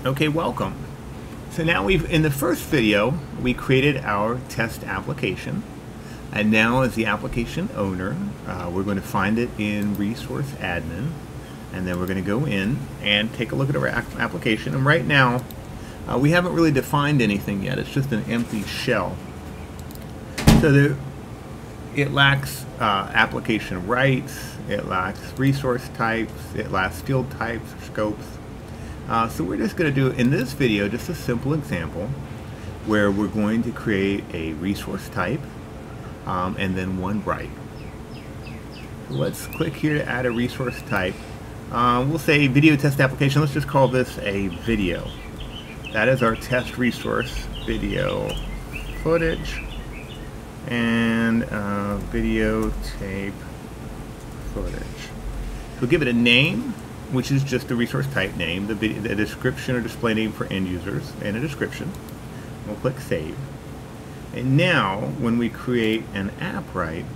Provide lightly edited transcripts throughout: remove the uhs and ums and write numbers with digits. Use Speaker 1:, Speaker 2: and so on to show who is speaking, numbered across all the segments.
Speaker 1: Okay, welcome. So now in the first video, we created our test application. And now as the application owner, we're going to find it in Resource Admin. And then we're going to go in and take a look at our application. And right now, we haven't really defined anything yet. It's just an empty shell. So it lacks application rights, it lacks resource types, it lacks field types, scopes. So we're just going to do, in this video, just a simple example where we're going to create a resource type and then one right. So let's click here to add a resource type. We'll say video test application. Let's just call this a video. That is our test resource, video footage and videotape footage. We'll give it a name, which is just the resource type name, the description or display name for end users, and a description. We'll click Save. And now, when we create an app right,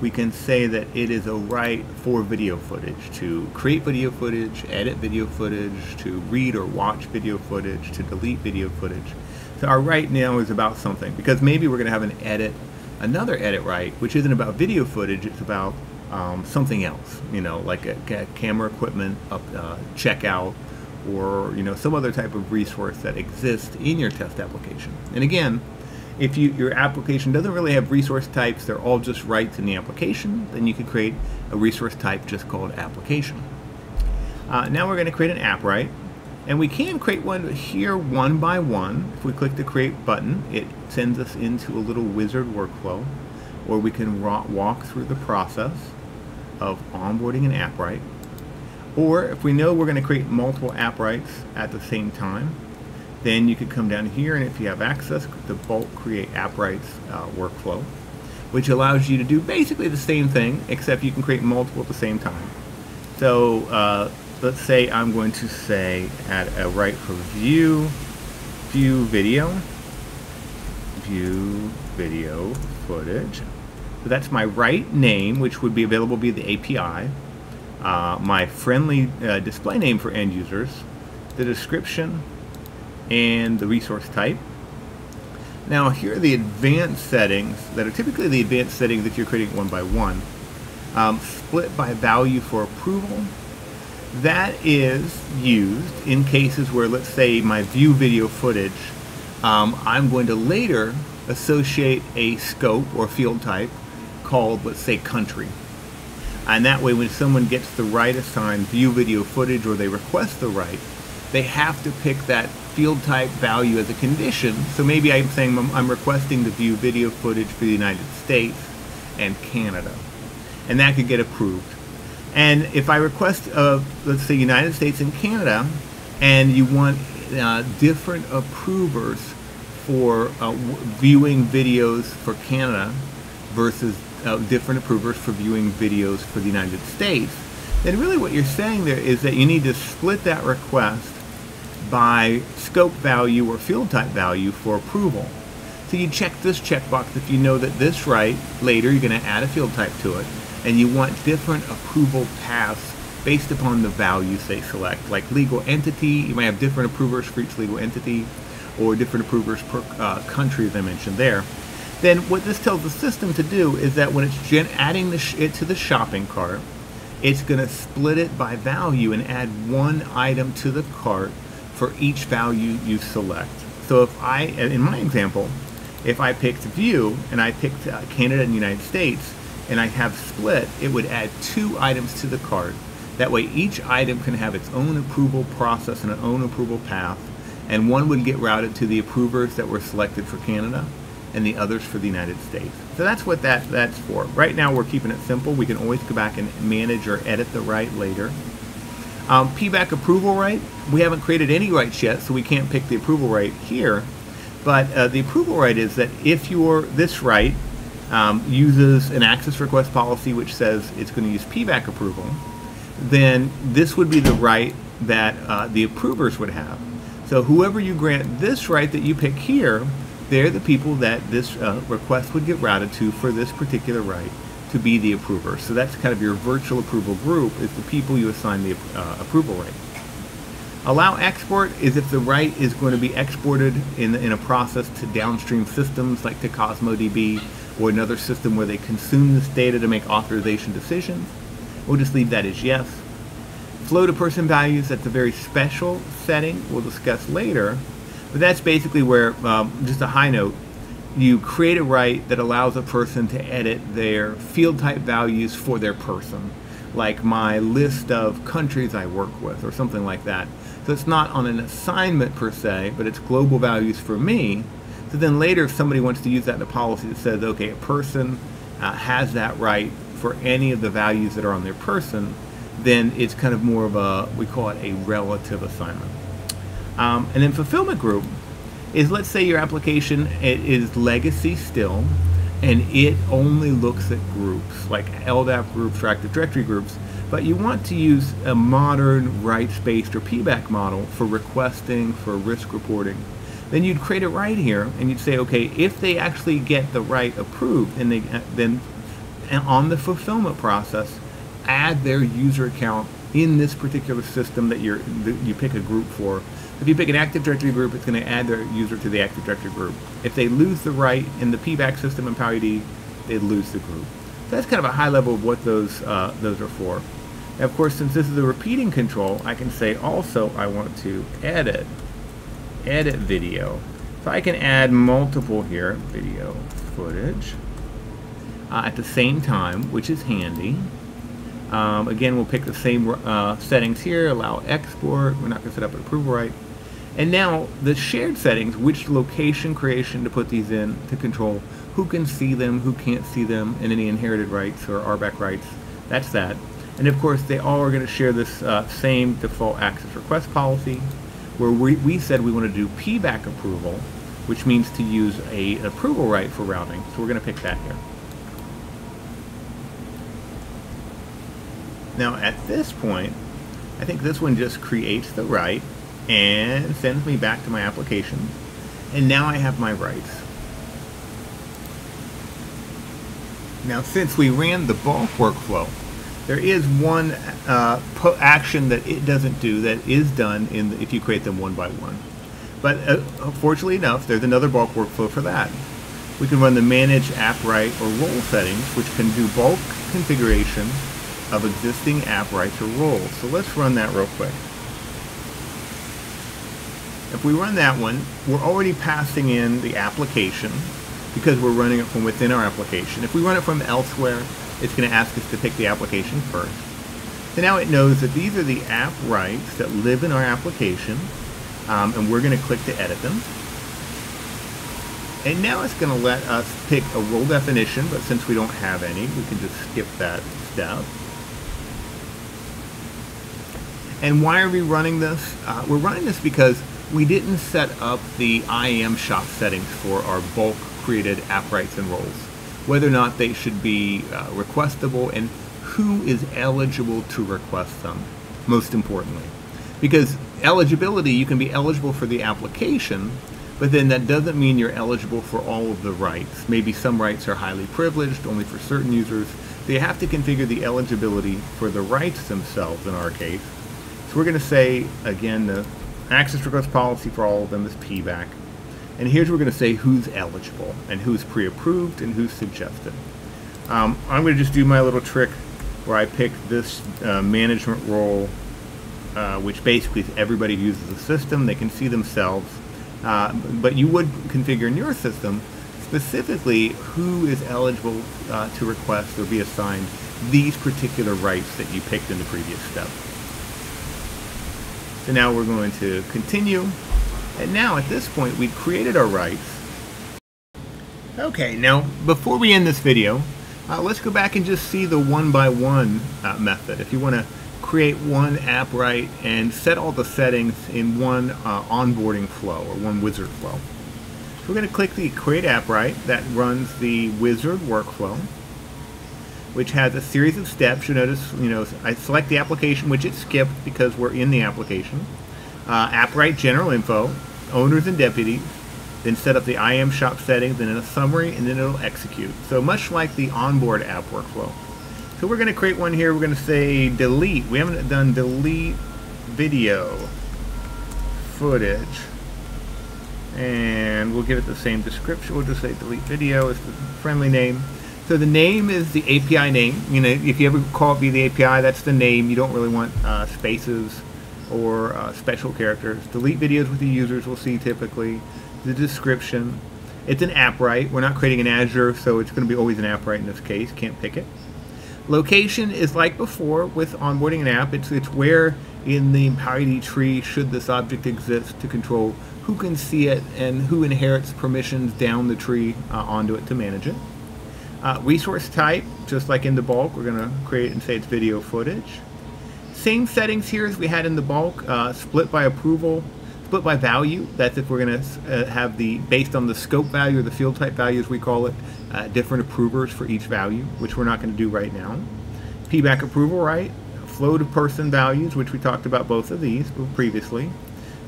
Speaker 1: we can say that it is a right for video footage, to create video footage, edit video footage, to read or watch video footage, to delete video footage. So our right now is about something, because maybe we're going to have another edit right, which isn't about video footage, it's about something else, like a camera equipment checkout, or some other type of resource that exists in your test application. And again, if your application doesn't really have resource types, they're all just rights in the application, then you could create a resource type just called application. Now we're going to create an app right, and we can create one here one by one. If we click the create button, it sends us into a little wizard workflow, or we can walk through the process of onboarding an app right. Or if we know we're going to create multiple app rights at the same time, then you could come down here, and if you have access, the bulk create app rights workflow, which allows you to do basically the same thing, except you can create multiple at the same time. So let's say I'm going to say add a right for view video footage. So that's my right name, which would be available via the API, my friendly display name for end users, the description, and the resource type. Now here are the advanced settings that are typically the advanced settings that you're creating one by one. Split by value for approval. That is used in cases where, let's say, my view video footage, I'm going to later associate a scope or field type called, let's say, country. And that way, when someone gets the right assigned view video footage, or they request the right, they have to pick that field type value as a condition. So maybe I'm saying I'm requesting the view video footage for the United States and Canada, and that could get approved. And if I request, let's say, United States and Canada, and you want different approvers for viewing videos for Canada versus different approvers for viewing videos for the United States, then really what you're saying there is that you need to split that request by scope value or field type value for approval. So you check this checkbox if you know that this right, later you're going to add a field type to it, and you want different approval paths based upon the values they select. Like legal entity, you might have different approvers for each legal entity, or different approvers per country, as I mentioned there. Then what this tells the system to do is that when it's adding it to the shopping cart, it's going to split it by value and add one item to the cart for each value you select. So if in my example, if I picked view and I picked Canada and United States, and I have split, it would add 2 items to the cart. That way each item can have its own approval process and its own approval path, and one would get routed to the approvers that were selected for Canada and the others for the United States. So that's what that's for. Right now we're keeping it simple. We can always go back and manage or edit the right later. PBAC approval right, we haven't created any rights yet, so we can't pick the approval right here. But the approval right is that if this right uses an access request policy which says it's going to use PBAC approval, then this would be the right that the approvers would have. So whoever you grant this right that you pick here, they're the people that this request would get routed to for this particular right to be the approver. So that's kind of your virtual approval group, is the people you assign the approval right. Allow export is if the write is going to be exported in a process to downstream systems like to CosmoDB or another system where they consume this data to make authorization decisions. We'll just leave that as yes. Flow to person values, that's a very special setting we'll discuss later, but that's basically where, just a high note, you create a write that allows a person to edit their field type values for their person, like my list of countries I work with or something like that. So it's not on an assignment per se, but it's global values for me. So then later if somebody wants to use that in a policy that says, okay, a person has that right for any of the values that are on their person, then it's kind of more of a, we call it a relative assignment. And then fulfillment group is, let's say your application is legacy still, and it only looks at groups, like LDAP groups or Active Directory groups, but you want to use a modern rights-based or PBAC model for requesting, for risk reporting. Then you'd create a write here, and you'd say, okay, if they actually get the write approved, and then on the fulfillment process, add their user account in this particular system that you pick a group for. If you pick an Active Directory group, it's going to add their user to the Active Directory group. If they lose the write in the PBAC system in EmpowerID, they lose the group. So that's kind of a high level of what those are for. Now, of course, since this is a repeating control, I can say also I want to edit video. So I can add multiple here, video footage, at the same time, which is handy. Again, we'll pick the same settings here, allow export, we're not going to set up an approval right. And now the shared settings, which location creation to put these in to control who can see them, who can't see them, and any inherited rights or RBAC rights, that's that. And of course, they all are going to share this same default access request policy, where we said we want to do PBAC approval, which means to use an approval right for routing. So we're going to pick that here. Now at this point, I think this one just creates the write and sends me back to my application. And now I have my rights. Now since we ran the bulk workflow, there is one action that it doesn't do that is done if you create them one by one. But fortunately enough, there's another bulk workflow for that. We can run the manage app right or role settings, which can do bulk configuration of existing app rights or roles. So let's run that real quick. If we run that one, we're already passing in the application because we're running it from within our application. If we run it from elsewhere, it's going to ask us to pick the application first. So now it knows that these are the app rights that live in our application, and we're going to click to edit them. And now it's going to let us pick a role definition, but since we don't have any, we can just skip that step. And why are we running this? We're running this because we didn't set up the IAM shop settings for our bulk created app rights and roles, whether or not they should be requestable and who is eligible to request them, most importantly. Because eligibility, you can be eligible for the application, but then that doesn't mean you're eligible for all of the rights. Maybe some rights are highly privileged, only for certain users. So you have to configure the eligibility for the rights themselves in our case. So we're going to say, again, the access request policy for all of them is PBAC. And here's where we're going to say who's eligible and who's pre-approved and who's suggested. I'm going to just do my little trick where I pick this management role, which basically is everybody who uses the system. They can see themselves. But you would configure in your system specifically who is eligible to request or be assigned these particular rights that you picked in the previous step. So now we're going to continue. And now at this point, we've created our rights. Okay, now before we end this video, let's go back and just see the one-by-one method. If you want to create one app right and set all the settings in one onboarding flow or one wizard flow. So we're going to click the create app right that runs the wizard workflow, which has a series of steps. You'll notice, I select the application, which it skipped because we're in the application. App right general info, owners and deputies, then set up the IAM shop settings, and then a summary, and then it'll execute. So much like the onboard app workflow. So we're going to create one here. We're going to say delete. We haven't done delete video. footage, and we'll give it the same description. We'll just say delete video is the friendly name. So the name is the API name. You know, if you ever call it via the API, that's the name. You don't really want spaces or special characters. Delete videos with the users we'll see typically. The description. It's an app right. We're not creating an Azure, so it's going to be always an app right in this case. Can't pick it. Location is like before with onboarding an app. It's where in the EmpowerID tree should this object exist to control who can see it and who inherits permissions down the tree onto it to manage it. Resource type, just like in the bulk, we're going to create and say it's video footage. Same settings here as we had in the bulk, split by approval, split by value. That's if we're going to have the, based on the scope value or the field type value as we call it, different approvers for each value, which we're not going to do right now. PBAC approval right, flow to person values, which we talked about both of these previously.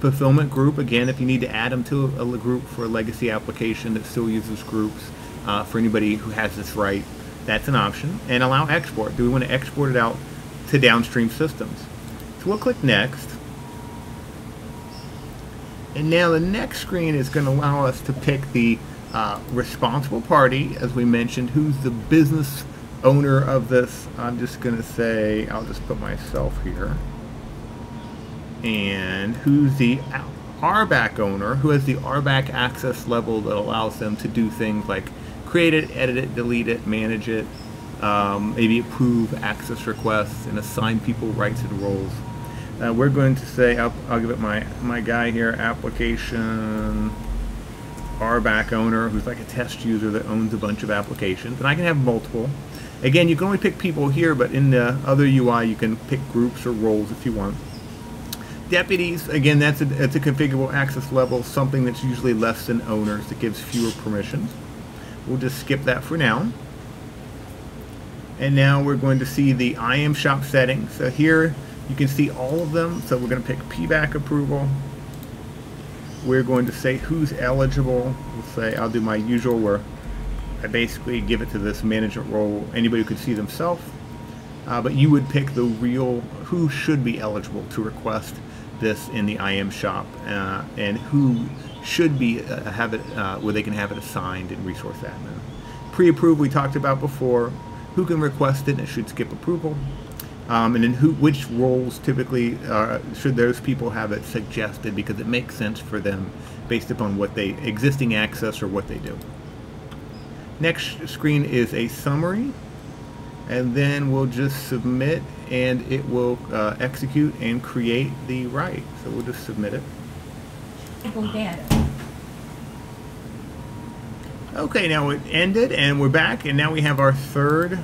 Speaker 1: Fulfillment group, again, if you need to add them to a group for a legacy application that still uses groups, for anybody who has this right, that's an option. And allow export. Do we want to export it out to downstream systems? So we'll click next. And now the next screen is going to allow us to pick the responsible party, as we mentioned, who's the business owner of this. I'm just going to say, I'll just put myself here. And who's the RBAC owner, who has the RBAC access level that allows them to do things like create it, edit it, delete it, manage it, maybe approve access requests and assign people rights and roles. We're going to say, I'll give it my guy here, application RBAC owner, who's like a test user that owns a bunch of applications. And I can have multiple. Again, you can only pick people here, but in the other UI you can pick groups or roles if you want. Deputies, again, that's a configurable access level, something that's usually less than owners, that gives fewer permissions. We'll just skip that for now. And now we're going to see the IAM shop settings. So here you can see all of them. So we're going to pick PBAC approval. We're going to say who's eligible. We'll say, I'll do my usual where I basically give it to this management role, anybody who could see themselves. But you would pick the real, who should be eligible to request this in the IAM shop, and who should be have it where they can have it assigned in resource admin. Pre-approved we talked about before. Who can request it and it should skip approval. And then which roles typically should those people have it suggested because it makes sense for them based upon what they existing access or what they do. Next screen is a summary, and then we'll just submit and it will execute and create the right. So we'll just submit it.
Speaker 2: Data.
Speaker 1: Okay, now it ended and we're back, and now we have our third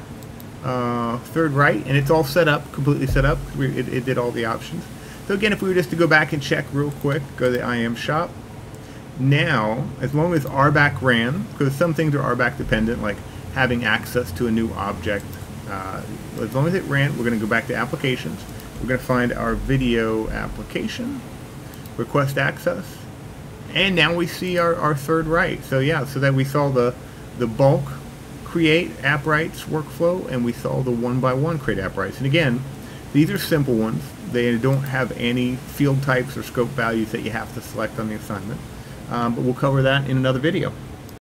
Speaker 1: right, and it's all set up, completely set up. It did all the options. So again, if we were just to go back and check real quick, go to the IAM shop. Now, as long as RBAC ran, because some things are RBAC dependent, like having access to a new object, as long as it ran, we're going to go back to applications. We're going to find our video application, request access. And now we see our third right. So yeah, so that we saw the bulk create app rights workflow, and we saw the one-by-one create app rights. And again, these are simple ones. They don't have any field types or scope values that you have to select on the assignment. But we'll cover that in another video.